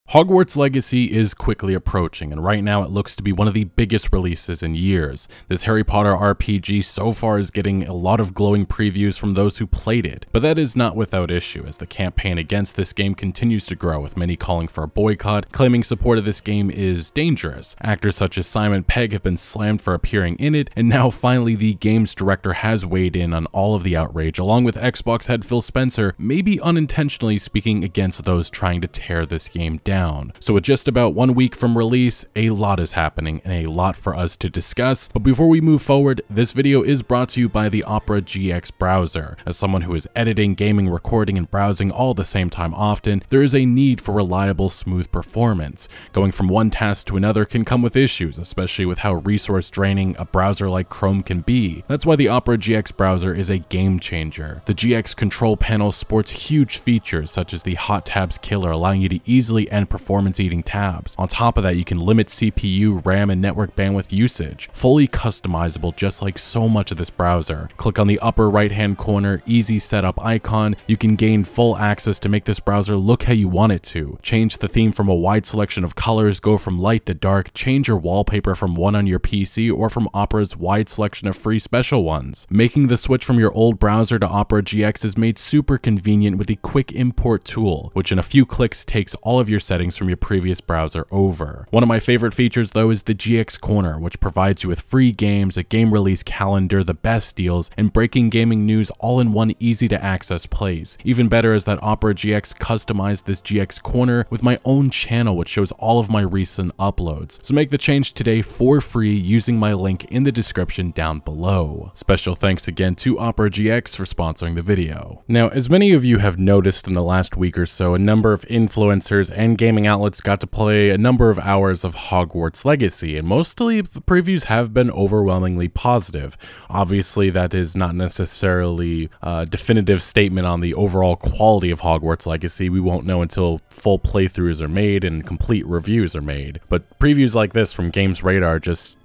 Hogwarts Legacy is quickly approaching, and right now it looks to be one of the biggest releases in years. This Harry Potter RPG so far is getting a lot of glowing previews from those who played it, but that is not without issue, as the campaign against this game continues to grow, with many calling for a boycott, claiming support of this game is dangerous. Actors such as Simon Pegg have been slammed for appearing in it, and now finally the game's director has weighed in on all of the outrage, along with Xbox head Phil Spencer, maybe unintentionally speaking against those trying to tear this game down. So with just about 1 week from release, a lot is happening and a lot for us to discuss. But before we move forward, this video is brought to you by the Opera GX browser. As someone who is editing, gaming, recording, and browsing all at the same time often, there is a need for reliable, smooth performance. Going from one task to another can come with issues, especially with how resource draining a browser like Chrome can be. That's why the Opera GX browser is a game changer. The GX control panel sports huge features such as the Hot Tabs Killer, allowing you to easily end performance-eating tabs. On top of that, you can limit CPU, RAM, and network bandwidth usage. Fully customizable, just like so much of this browser. Click on the upper right-hand corner, easy setup icon. You can gain full access to make this browser look how you want it to. Change the theme from a wide selection of colors, go from light to dark, change your wallpaper from one on your PC or from Opera's wide selection of free special ones. Making the switch from your old browser to Opera GX is made super convenient with the quick import tool, which in a few clicks takes all of your settings from your previous browser over. One of my favorite features though is the GX Corner, which provides you with free games, a game release calendar, the best deals, and breaking gaming news all in one easy to access place. Even better is that Opera GX customized this GX Corner with my own channel, which shows all of my recent uploads. So make the change today for free using my link in the description down below. Special thanks again to Opera GX for sponsoring the video. Now, as many of you have noticed in the last week or so, a number of influencers and gaming outlets got to play a number of hours of Hogwarts Legacy, and mostly the previews have been overwhelmingly positive. Obviously, that is not necessarily a definitive statement on the overall quality of Hogwarts Legacy. We won't know until full playthroughs are made and complete reviews are made. But previews like this from Games Radar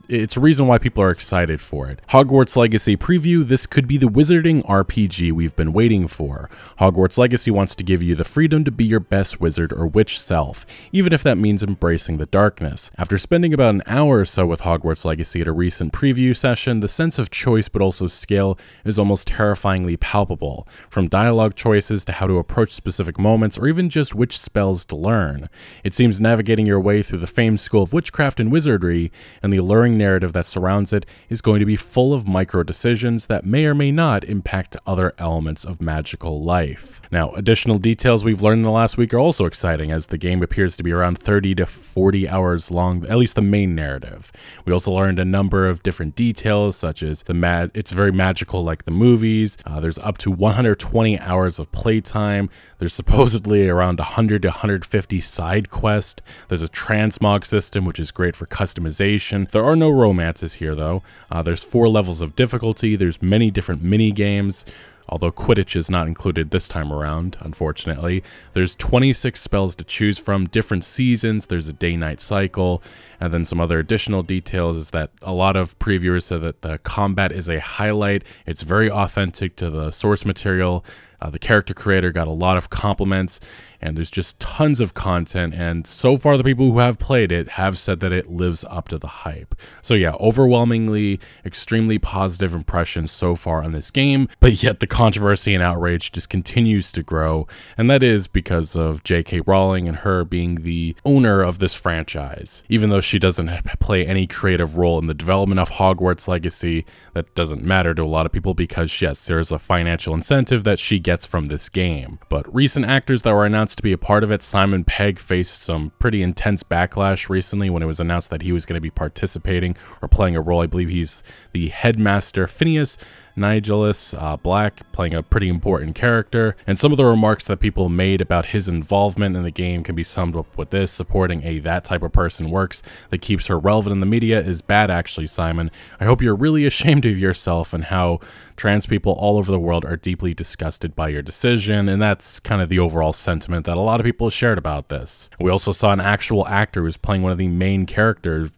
it's a reason why people are excited for it. Hogwarts Legacy preview, this could be the wizarding RPG we've been waiting for. Hogwarts Legacy wants to give you the freedom to be your best wizard or witch self, even if that means embracing the darkness. After spending about an hour or so with Hogwarts Legacy at a recent preview session, the sense of choice but also skill is almost terrifyingly palpable, from dialogue choices to how to approach specific moments or even just which spells to learn. It seems navigating your way through the famed school of witchcraft and wizardry and the alluring narrative that surrounds it is going to be full of micro decisions that may or may not impact other elements of magical life. Now, additional details we've learned in the last week are also exciting, as the game appears to be around 30 to 40 hours long, at least the main narrative. We also learned a number of different details, such as it's very magical like the movies. There's up to 120 hours of playtime. There's supposedly around 100 to 150 side quests. There's a transmog system, which is great for customization. There are no romances here though. There's 4 levels of difficulty. There's many different mini games, although Quidditch is not included this time around, unfortunately. There's 26 spells to choose from, different seasons, there's a day-night cycle, and then some other additional details is that a lot of previewers said that the combat is a highlight. It's very authentic to the source material. The character creator got a lot of compliments, and there's just tons of content, and so far the people who have played it have said that it lives up to the hype. So yeah, overwhelmingly extremely positive impressions so far on this game, but yet the controversy and outrage just continues to grow, and that is because of J.K. Rowling and her being the owner of this franchise. Even though she doesn't play any creative role in the development of Hogwarts Legacy, that doesn't matter to a lot of people because yes, there's a financial incentive that she gets from this game. But recent actors that were announced to be a part of it, Simon Pegg faced some pretty intense backlash recently when it was announced that he was going to be participating or playing a role. I believe he's the headmaster Phineas Nigellus Black, playing a pretty important character, and some of the remarks that people made about his involvement in the game can be summed up with this: supporting a that type of person works that keeps her relevant in the media is bad. Actually, Simon, I hope you're really ashamed of yourself and how trans people all over the world are deeply disgusted by your decision, and that's kind of the overall sentiment that a lot of people shared about this. We also saw an actual actor who's playing one of the main character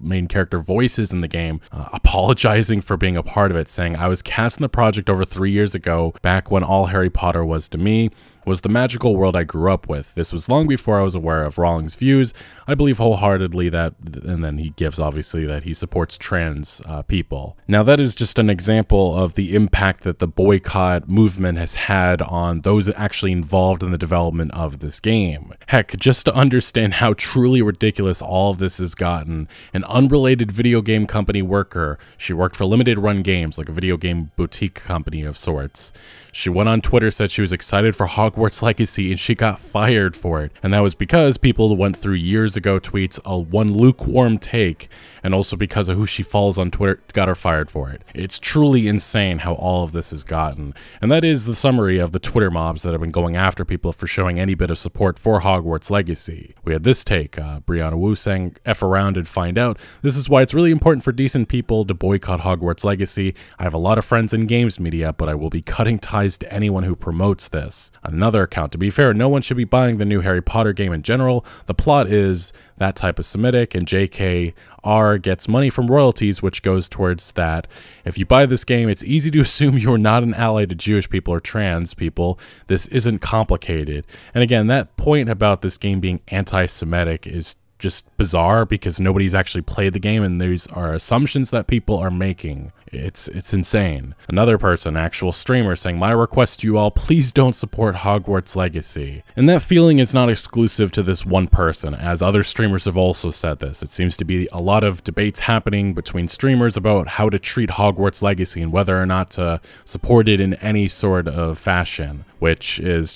voices in the game apologizing for being a part of it, saying, "I was cast in the project over 3 years ago, back when all Harry Potter was to me. was the magical world I grew up with. This was long before I was aware of Rowling's views. I believe wholeheartedly that," and then he gives obviously that he supports trans people. Now that is just an example of the impact that the boycott movement has had on those actually involved in the development of this game. Heck, just to understand how truly ridiculous all of this has gotten, an unrelated video game company worker, she worked for Limited Run Games, like a video game boutique company of sorts. She went on Twitter, said she was excited for Hogwarts Legacy, and she got fired for it. And that was because people went through years ago tweets, one lukewarm take, and also because of who she follows on Twitter got her fired for it. It's truly insane how all of this has gotten. And that is the summary of the Twitter mobs that have been going after people for showing any bit of support for Hogwarts Legacy. We had this take, Brianna Wu saying, "F around and find out. This is why it's really important for decent people to boycott Hogwarts Legacy. I have a lot of friends in games media, but I will be cutting ties to anyone who promotes this." Another account, "To be fair, no one should be buying the new Harry Potter game in general. The plot is that type of Semitic, and JKR gets money from royalties, which goes towards that. If you buy this game, it's easy to assume you're not an ally to Jewish people or trans people. This isn't complicated." And again, that point about this game being anti-Semitic is just bizarre because nobody's actually played the game and these are assumptions that people are making. It's insane. Another person, actual streamer, saying, "My request to you all, please don't support Hogwarts Legacy." And that feeling is not exclusive to this one person, as other streamers have also said this. It seems to be a lot of debates happening between streamers about how to treat Hogwarts Legacy and whether or not to support it in any sort of fashion, which is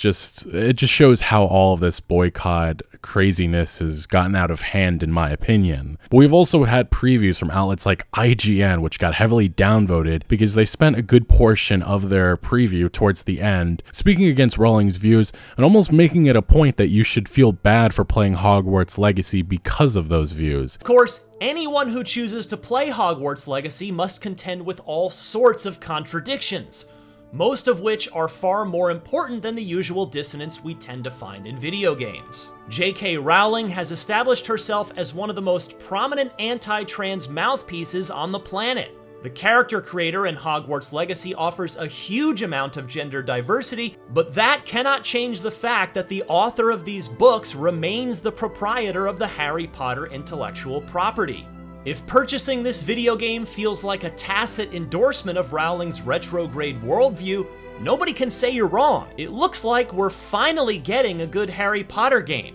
it just shows how all of this boycott craziness has gotten out of hand, in my opinion. But we've also had previews from outlets like IGN, which got heavily downvoted because they spent a good portion of their preview towards the end speaking against Rowling's views and almost making it a point that you should feel bad for playing Hogwarts Legacy because of those views. Of course, anyone who chooses to play Hogwarts Legacy must contend with all sorts of contradictions, most of which are far more important than the usual dissonance we tend to find in video games. J.K. Rowling has established herself as one of the most prominent anti-trans mouthpieces on the planet. The character creator in Hogwarts Legacy offers a huge amount of gender diversity, but that cannot change the fact that the author of these books remains the proprietor of the Harry Potter intellectual property. If purchasing this video game feels like a tacit endorsement of Rowling's retrograde worldview, nobody can say you're wrong. It looks like we're finally getting a good Harry Potter game.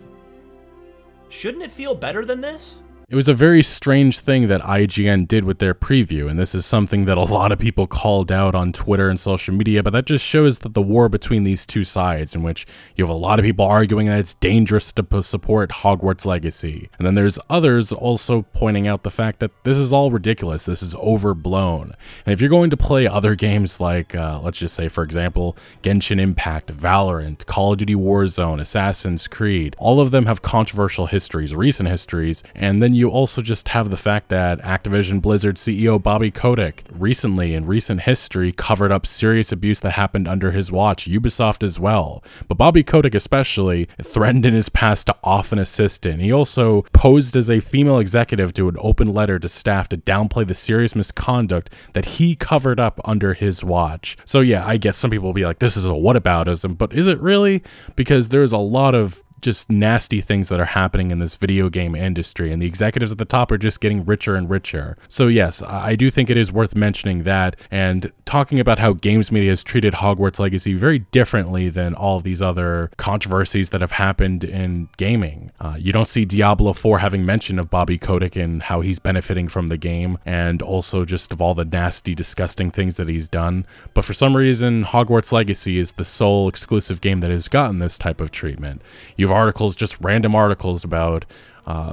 Shouldn't it feel better than this? It was a very strange thing that IGN did with their preview, and this is something that a lot of people called out on Twitter and social media, but that just shows that the war between these two sides, in which you have a lot of people arguing that it's dangerous to support Hogwarts Legacy. And then there's others also pointing out the fact that this is all ridiculous, this is overblown. And if you're going to play other games like, let's just say, for example, Genshin Impact, Valorant, Call of Duty Warzone, Assassin's Creed, all of them have controversial histories, recent histories, and then you also just have the fact that Activision Blizzard CEO Bobby Kotick recently, in recent history, covered up serious abuse that happened under his watch, Ubisoft as well. But Bobby Kotick especially threatened in his past to off an assistant. He also posed as a female executive to an open letter to staff to downplay the serious misconduct that he covered up under his watch. So yeah, I guess some people will be like, this is a whataboutism, but is it really? Because there's a lot of just nasty things that are happening in this video game industry, and the executives at the top are just getting richer and richer. So yes, I do think it is worth mentioning that, and talking about how games media has treated Hogwarts Legacy very differently than all of these other controversies that have happened in gaming. You don't see Diablo 4 having mention of Bobby Kotick and how he's benefiting from the game, and also just of all the nasty, disgusting things that he's done. But for some reason, Hogwarts Legacy is the sole exclusive game that has gotten this type of treatment. You have articles, just random articles about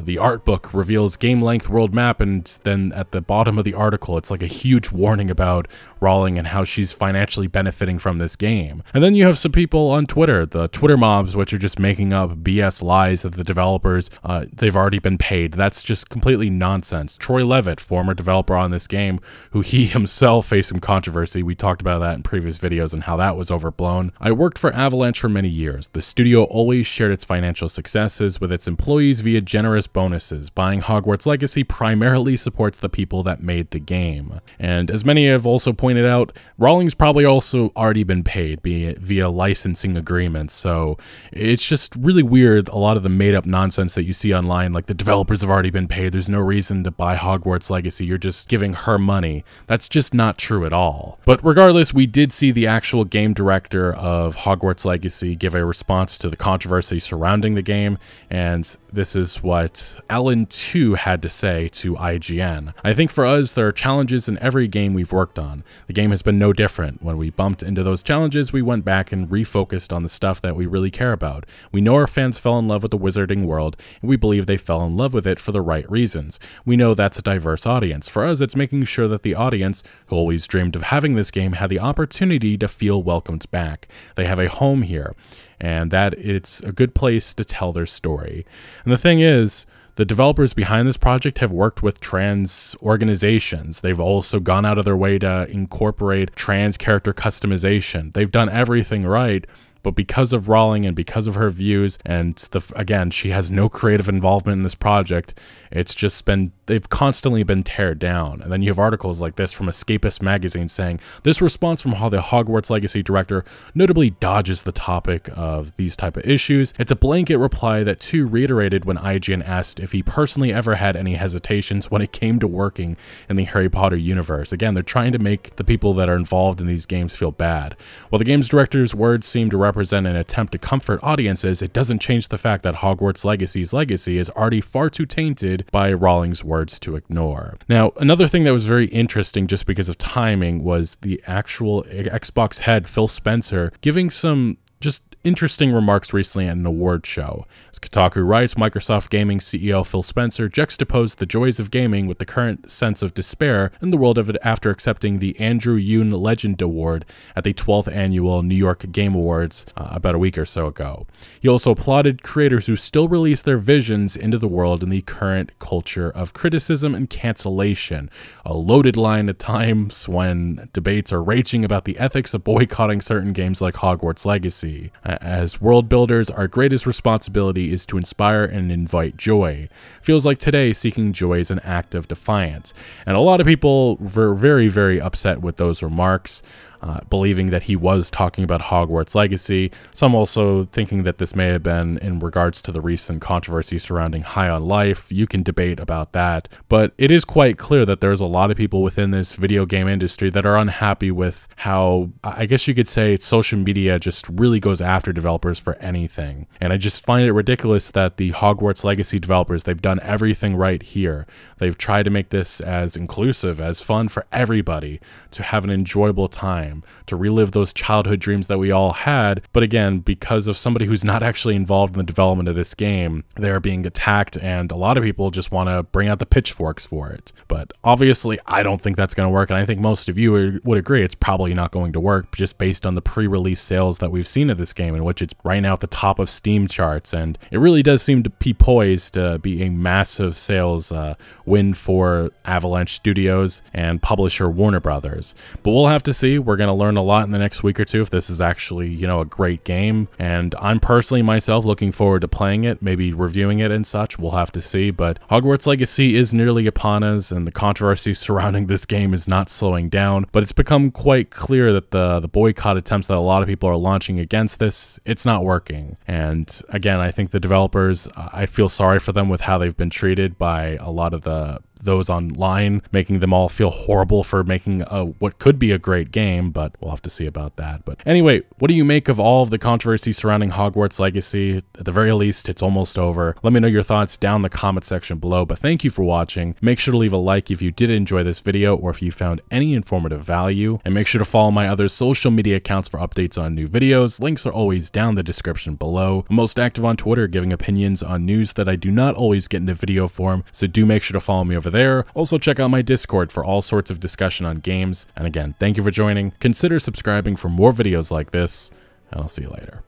the art book reveals game length world map, and then at the bottom of the article it's like a huge warning about Rowling and how she's financially benefiting from this game. And then you have some people on Twitter, the Twitter mobs, which are just making up BS lies that the developers, they've already been paid. That's just completely nonsense. Troy Levitt, former developer on this game, who he himself faced some controversy. We talked about that in previous videos and how that was overblown. "I worked for Avalanche for many years. The studio always shared its financial successes with its employees via generous bonuses. Buying Hogwarts Legacy primarily supports the people that made the game. And as many have also pointed out, Rowling's probably also already been paid, be it via licensing agreements. So it's just really weird, a lot of the made-up nonsense that you see online, like the developers have already been paid, there's no reason to buy Hogwarts Legacy, you're just giving her money. That's just not true at all. But regardless, we did see the actual game director of Hogwarts Legacy give a response to the controversy surrounding the game, and this is what Ellen 2 had to say to IGN. I think for us, there are challenges in every game we've worked on. The game has been no different. When we bumped into those challenges, we went back and refocused on the stuff that we really care about. We know our fans fell in love with the wizarding world, and we believe they fell in love with it for the right reasons. We know that's a diverse audience. For us, it's making sure that the audience, who always dreamed of having this game, had the opportunity to feel welcomed back. They have a home here, and that it's a good place to tell their story. And the thing is, the developers behind this project have worked with trans organizations. They've also gone out of their way to incorporate trans character customization. They've done everything right. But because of Rowling and because of her views, and again, she has no creative involvement in this project, it's just been, they've constantly been teared down. And then you have articles like this from Escapist magazine saying, this response from the Hogwarts Legacy director notably dodges the topic of these type of issues. It's a blanket reply that 2 reiterated when IGN asked if he personally ever had any hesitations when it came to working in the Harry Potter universe. Again, they're trying to make the people that are involved in these games feel bad. While the game's director's words seem to represent an attempt to comfort audiences, it doesn't change the fact that Hogwarts Legacy's legacy is already far too tainted by Rowling's words to ignore. Now, another thing that was very interesting just because of timing was the actual Xbox head, Phil Spencer, giving some just interesting remarks recently at an award show. As Kotaku writes, Microsoft Gaming CEO Phil Spencer juxtaposed the joys of gaming with the current sense of despair in the world of it after accepting the Andrew Yoon Legend Award at the 12th annual New York Game Awards about a week or so ago. He also applauded creators who still release their visions into the world in the current culture of criticism and cancellation, a loaded line at times when debates are raging about the ethics of boycotting certain games like Hogwarts Legacy. As world builders, our greatest responsibility is to inspire and invite joy. Feels like today seeking joy is an act of defiance. And a lot of people were very, very upset with those remarks. Believing that he was talking about Hogwarts Legacy. Some also thinking that this may have been in regards to the recent controversy surrounding High on Life. You can debate about that, but it is quite clear that there's a lot of people within this video game industry that are unhappy with how, I guess you could say, social media just really goes after developers for anything. And I just find it ridiculous that the Hogwarts Legacy developers, they've done everything right here. They've tried to make this as inclusive, as fun for everybody, to have an enjoyable time, to relive those childhood dreams that we all had. But again, because of somebody who's not actually involved in the development of this game, they're being attacked, and a lot of people just want to bring out the pitchforks for it. But obviously, I don't think that's going to work, and I think most of you would agree it's probably not going to work just based on the pre-release sales that we've seen of this game, in which it's right now at the top of Steam charts, and it really does seem to be poised to be a massive sales win for Avalanche Studios and publisher Warner Brothers. But we'll have to see. We're going to learn a lot in the next week or two if this is actually, you know, a great game. And I'm personally myself looking forward to playing it, maybe reviewing it and such. We'll have to see. But Hogwarts Legacy is nearly upon us, and the controversy surrounding this game is not slowing down. But it's become quite clear that the boycott attempts that a lot of people are launching against this, it's not working. And again, I think the developers, I feel sorry for them with how they've been treated by a lot of those online, making them all feel horrible for making what could be a great game, but we'll have to see about that. But anyway, what do you make of all of the controversy surrounding Hogwarts Legacy? At the very least, it's almost over. Let me know your thoughts down in the comment section below, but thank you for watching. Make sure to leave a like if you did enjoy this video or if you found any informative value, and make sure to follow my other social media accounts for updates on new videos. Links are always down in the description below. I'm most active on Twitter, giving opinions on news that I do not always get into video form, so do make sure to follow me over there. Also check out my Discord for all sorts of discussion on games. And again, thank you for joining. Consider subscribing for more videos like this, and I'll see you later.